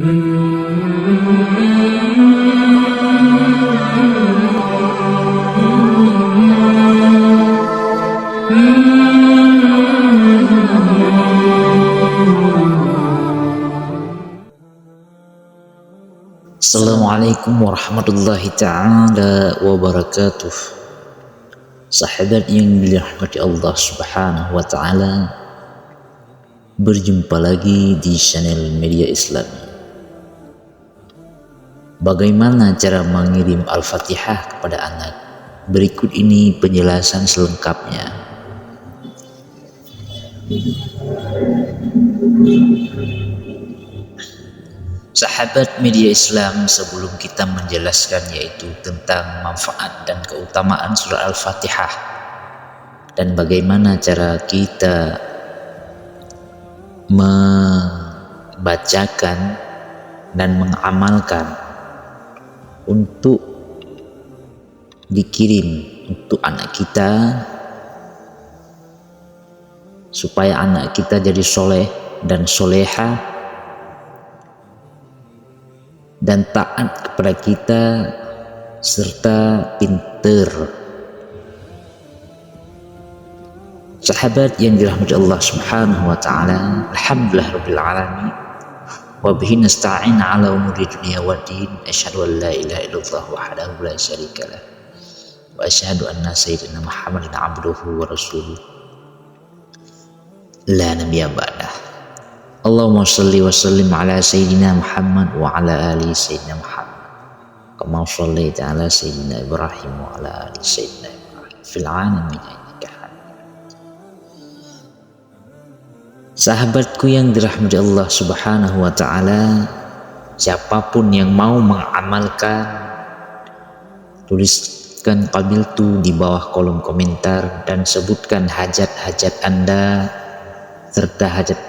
Assalamualaikum warahmatullahi ta'ala wabarakatuh. Sahabat yang dirahmati Allah subhanahu wa ta'ala, berjumpa lagi di channel Media Islam. Bagaimana cara mengirim Al-Fatihah kepada anak? Berikut ini penjelasan selengkapnya. Sahabat media Islam, sebelum kita menjelaskan yaitu tentang manfaat dan keutamaan surah Al-Fatihah dan bagaimana cara kita membacakan dan mengamalkan untuk dikirim untuk anak kita supaya anak kita jadi soleh dan soleha dan taat kepada kita serta pinter. Sahabat yang dirahmati Allah subhanahu wa ta'ala, alhamdulillah rabbil alamin, wa bihi nasta'in ala umuri dunia wa din. Asyhadu an la ilaha illallah wahdahu la syarika lah, wa asyhadu anna sayyidina Muhammadan abduhu wa rasuluh la nabiyya ba'dah. Allahumma salli wa sallim ala sayyidina Muhammad wa ala ali sayyidina Muhammad kama shallaita ala sayyidina Ibrahim wa ala ali sayyidina Ibrahim fil alamin innaka hamidum. Sahabatku yang dirahmati Allah subhanahu wa ta'ala, siapapun yang mau mengamalkan, tuliskan qabiltu di bawah kolom komentar dan sebutkan hajat-hajat Anda serta hajat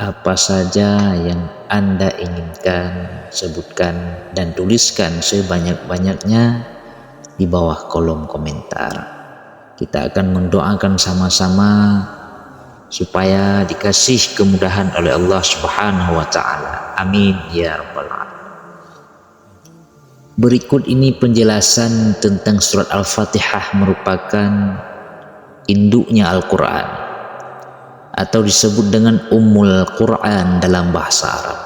apa saja yang Anda inginkan. Sebutkan dan tuliskan sebanyak-banyaknya di bawah kolom komentar. Kita akan mendoakan sama-sama supaya dikasih kemudahan oleh Allah subhanahu wa ta'ala. Amin ya rabbal alamin. Berikut ini penjelasan tentang surat Al-Fatihah, merupakan induknya Al-Quran atau disebut dengan Ummul Quran dalam bahasa Arab.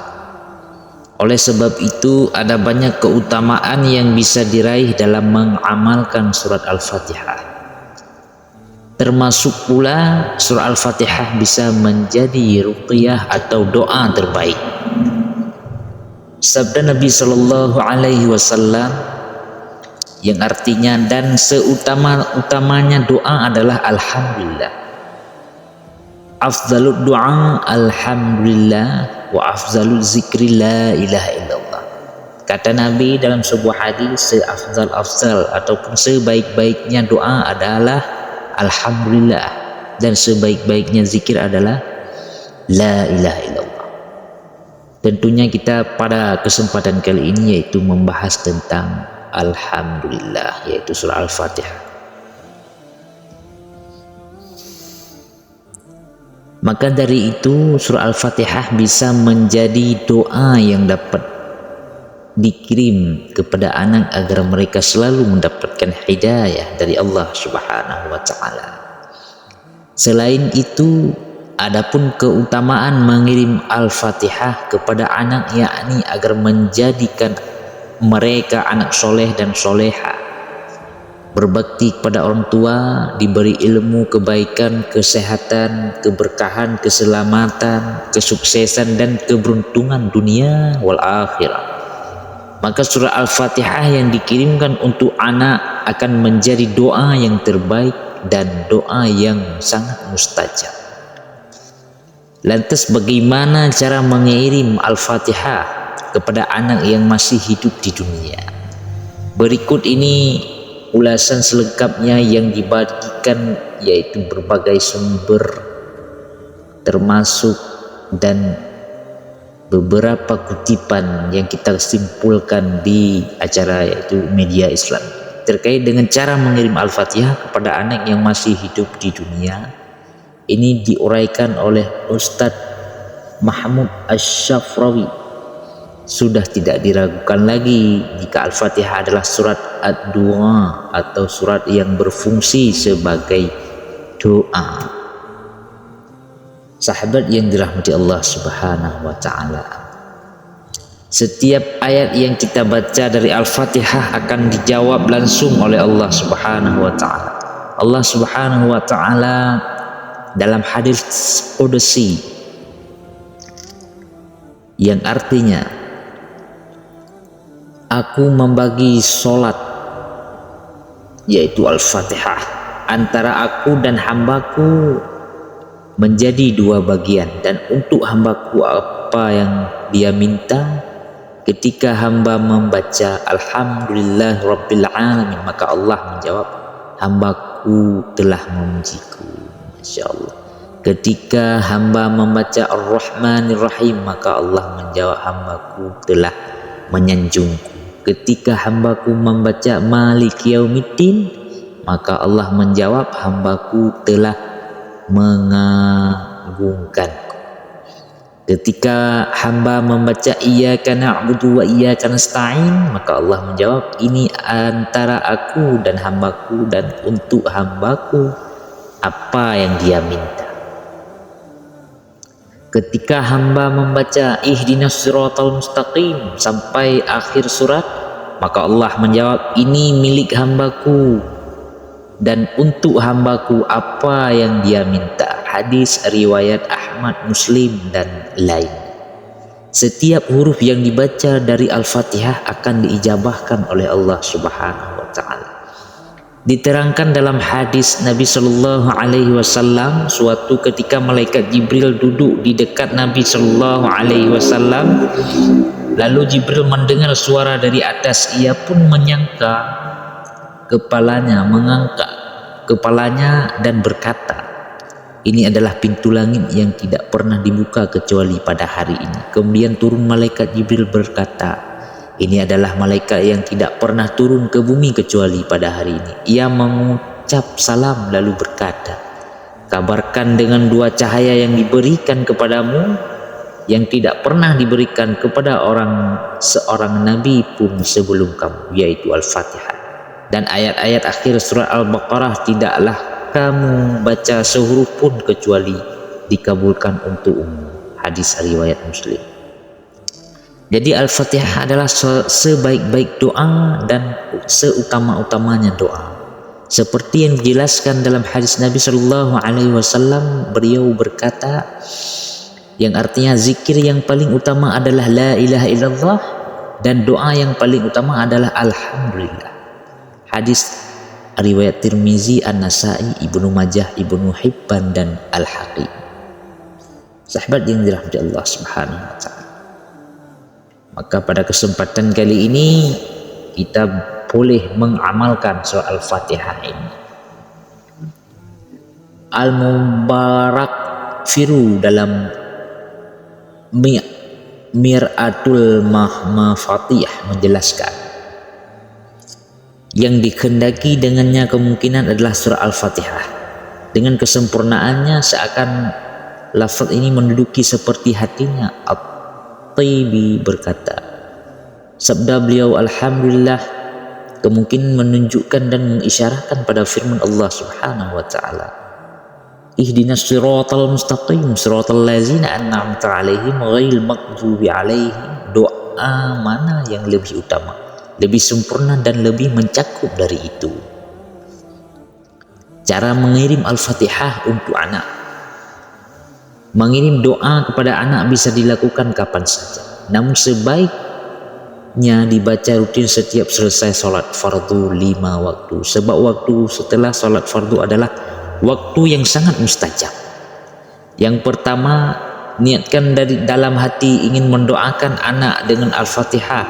Oleh sebab itu ada banyak keutamaan yang bisa diraih dalam mengamalkan surat Al-Fatihah. Termasuk pula surah Al-Fatihah bisa menjadi ruqyah atau doa terbaik. Sabda Nabi Shallallahu Alaihi Wasallam yang artinya dan seutama-utamanya doa adalah Alhamdulillah. Afdalud doa Alhamdulillah wa afdalul zikri la ilaha illallah. Kata Nabi dalam sebuah hadis, seafdal ataupun sebaik-baiknya doa adalah Alhamdulillah dan sebaik-baiknya zikir adalah la ilaha illallah. Tentunya kita pada kesempatan kali ini yaitu membahas tentang Alhamdulillah, yaitu surah Al-Fatihah. Maka dari itu surah Al-Fatihah bisa menjadi doa yang dapat dikirim kepada anak agar mereka selalu mendapatkan hidayah dari Allah subhanahu wa ta'ala. Selain itu, adapun keutamaan mengirim Al-Fatihah kepada anak, yakni agar menjadikan mereka anak soleh dan soleha, berbakti kepada orang tua, diberi ilmu, kebaikan, kesehatan, keberkahan, keselamatan, kesuksesan dan keberuntungan dunia wal akhirah. Maka surah Al-Fatihah yang dikirimkan untuk anak akan menjadi doa yang terbaik dan doa yang sangat mustajab. Lantas bagaimana cara mengirim Al-Fatihah kepada anak yang masih hidup di dunia? Berikut ini ulasan selengkapnya yang dibagikan, yaitu berbagai sumber termasuk dan beberapa kutipan yang kita simpulkan di acara yaitu Media Islam terkait dengan cara mengirim Al-Fatihah kepada anak yang masih hidup di dunia. Ini diuraikan oleh Ustadz Mahmud Asy-Syafrawi sudah tidak diragukan lagi jika Al-Fatihah adalah surat ad-du'a atau surat yang berfungsi sebagai doa. Sahabat yang dirahmati Allah Subhanahu wa taala, setiap ayat yang kita baca dari Al-Fatihah akan dijawab langsung oleh Allah Subhanahu wa taala. Allah Subhanahu wa taala dalam hadis qudsi yang artinya, aku membagi solat, yaitu Al-Fatihah, antara aku dan hambaku menjadi dua bagian, dan untuk hambaku apa yang dia minta, ketika hamba membaca Alhamdulillah Rabbil Alamin, maka Allah menjawab, hambaku telah memujiku. Masya Allah. Ketika hamba membaca Ar-Rahmanir Rahim, maka Allah menjawab, hambaku telah menyanjungku. Ketika hambaku membaca Malik Yaumiddin, maka Allah menjawab, hambaku telah mengagungkanku. Ketika hamba membaca Iyyaka na'budu wa iyyaka nasta'in, maka Allah menjawab, ini antara aku dan hambaku, dan untuk hambaku apa yang dia minta. Ketika hamba membaca Ihdinas siratal mustaqim sampai akhir surat, maka Allah menjawab, ini milik hambaku dan untuk hambaku apa yang dia minta. Hadis riwayat Ahmad, Muslim dan lain. Setiap huruf yang dibaca dari Al-Fatihah akan diijabahkan oleh Allah Subhanahu wa taala. Diterangkan dalam hadis Nabi Shallallahu Alaihi Wasallam, suatu ketika malaikat Jibril duduk di dekat Nabi Shallallahu Alaihi Wasallam, lalu Jibril mendengar suara dari atas. Ia pun mengangkat kepalanya dan berkata, ini adalah pintu langit yang tidak pernah dibuka kecuali pada hari ini. Kemudian turun malaikat Jibril berkata, ini adalah malaikat yang tidak pernah turun ke bumi kecuali pada hari ini. Ia mengucap salam lalu berkata, kabarkan dengan dua cahaya yang diberikan kepadamu yang tidak pernah diberikan kepada seorang nabi pun sebelum kamu, yaitu Al-Fatihah dan ayat-ayat akhir surat Al-Baqarah. Tidaklah kamu baca sehuruf pun kecuali dikabulkan untukmu. Hadis riwayat Muslim. Jadi Al-Fatihah adalah sebaik-baik doa dan seutama-utamanya doa. Seperti yang dijelaskan dalam hadis Nabi Shallallahu Alaihi Wasallam, beliau berkata, yang artinya zikir yang paling utama adalah la ilaha illallah, dan doa yang paling utama adalah alhamdulillah. Hadis riwayat Tirmizi, An-Nasai, Ibnu Majah, Ibnu Hibban dan Al-Hakim. Sahabat yang dirahmati Allah Subhanahu wa taala, maka pada kesempatan kali ini kita boleh mengamalkan surah Al-Fatihah ini. Al-Mubarak Firu dalam Mir'atul Mafatih menjelaskan, yang dikehendaki dengannya kemungkinan adalah surah Al-Fatihah. Dengan kesempurnaannya seakan lafaz ini menduduki seperti hatinya. At-Taibi berkata, sabda beliau alhamdulillah kemungkinan menunjukkan dan mengisyarahkan pada firman Allah Subhanahu wa taala, ihdinas siratal mustaqim siratal ladzina an'amta 'alaihim ghairil maghdubi 'alaihim. Doa mana yang lebih utama, lebih sempurna dan lebih mencakup dari itu? Cara mengirim Al-Fatihah untuk anak. Mengirim doa kepada anak bisa dilakukan kapan saja, namun sebaiknya dibaca rutin setiap selesai sholat fardu 5 waktu, sebab waktu setelah sholat fardu adalah waktu yang sangat mustajab. Yang pertama, niatkan dari dalam hati ingin mendoakan anak dengan Al-Fatihah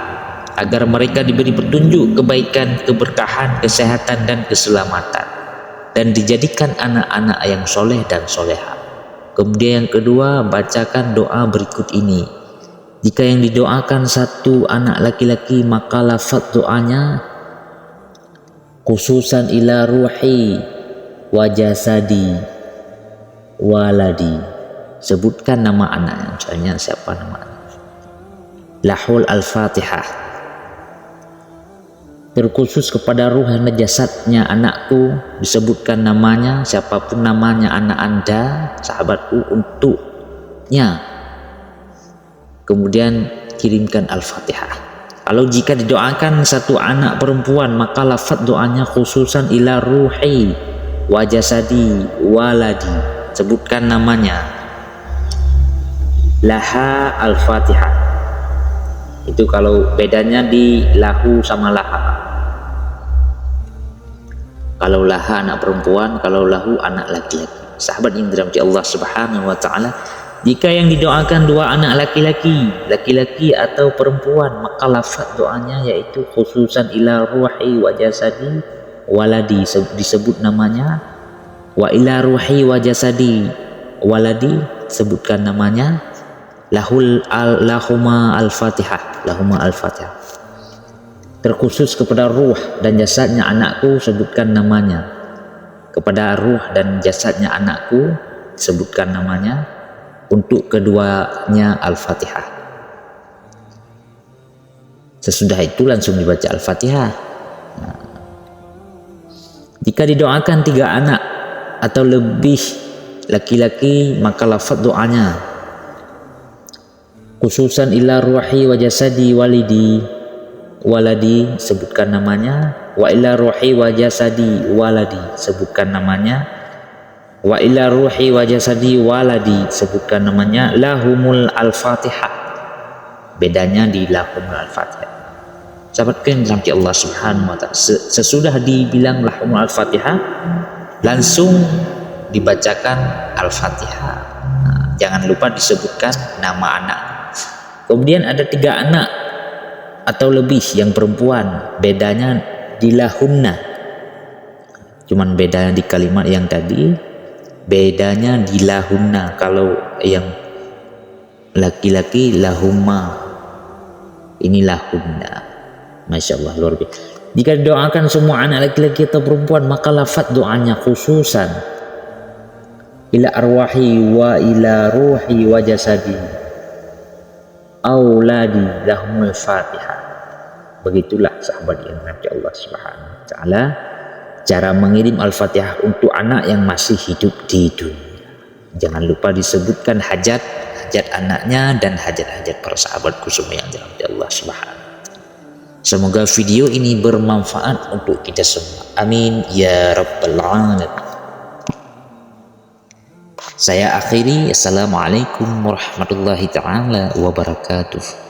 agar mereka diberi petunjuk kebaikan, keberkahan, kesehatan dan keselamatan, dan dijadikan anak-anak yang soleh dan soleha. Kemudian yang kedua, bacakan doa berikut ini. Jika yang didoakan satu anak laki-laki, maka lafaz doanya khususan ila ruhi wa jasadi waladi. Sebutkan nama anaknya, misalnya siapa nama anak. lahul al-Fatihah, terkhusus kepada ruh dan jasadnya anakku, disebutkan namanya, siapapun namanya anak anda, sahabatku, untuknya kemudian kirimkan al-Fatihah. Kalau jika didoakan satu anak perempuan, maka lafaz doanya khususan ila ruhi wa jasadi waladi, sebutkan namanya, laha al-Fatihah. Itu kalau bedanya di lahu sama laha. Kalau laha anak perempuan, kalau lahu anak laki-laki. Sahabat yang dirahmati Allah Subhanahu wa taala, jika yang didoakan dua anak laki-laki atau perempuan, maka lafaz doanya yaitu khususan ila ruhi wa jasadi waladi, disebut namanya, wa ila ruhi wa jasadi waladi, sebutkan namanya, lahuma al-Fatihah, lahuma al-Fatihah. Terkhusus kepada ruh dan jasadnya anakku, sebutkan namanya. Kepada ruh dan jasadnya anakku, sebutkan namanya. Untuk keduanya al-Fatihah. Sesudah itu langsung dibaca al-Fatihah. Nah, jika didoakan 3 anak atau lebih laki-laki, maka lafaz doanya khususan ila ruhi wa jasadi waladi, sebutkan namanya, wa ila ruhi wa jasadi waladi, sebutkan namanya, wa ila ruhi wa jasadi waladi, sebutkan namanya, lahumul al-Fatihah. Bedanya di lahumul al-Fatihah. Sahabatku yang dirahmati Allah Subhanahu wa taala, sesudah dibilang lahumul al-Fatihah, langsung dibacakan al-Fatihah. Nah, jangan lupa disebutkan nama anak. Kemudian ada 3 anak atau lebih yang perempuan, bedanya di lahunna. Cuman bedanya di kalimat yang tadi, bedanya di lahunna. Kalau yang laki-laki lahumma, ini lahunna. Masya Allah, luar biasa. Jika didoakan semua anak laki-laki atau perempuan, maka lafaz doanya khususan ila arwahi wa ila ruhi wa jasadi auladi lahumul Fatihah. Begitulah sahabat yang dirahmati Allah Subhanahu wa taala, cara mengirim al-Fatihah untuk anak yang masih hidup di dunia. Jangan lupa disebutkan hajat anaknya dan hajat para sahabatku semua yang dirahmati Allah Subhanahu. Semoga video ini bermanfaat untuk kita semua. Amin ya rabbal alamin. Saya akhiri. Assalamualaikum warahmatullahi taala wabarakatuh.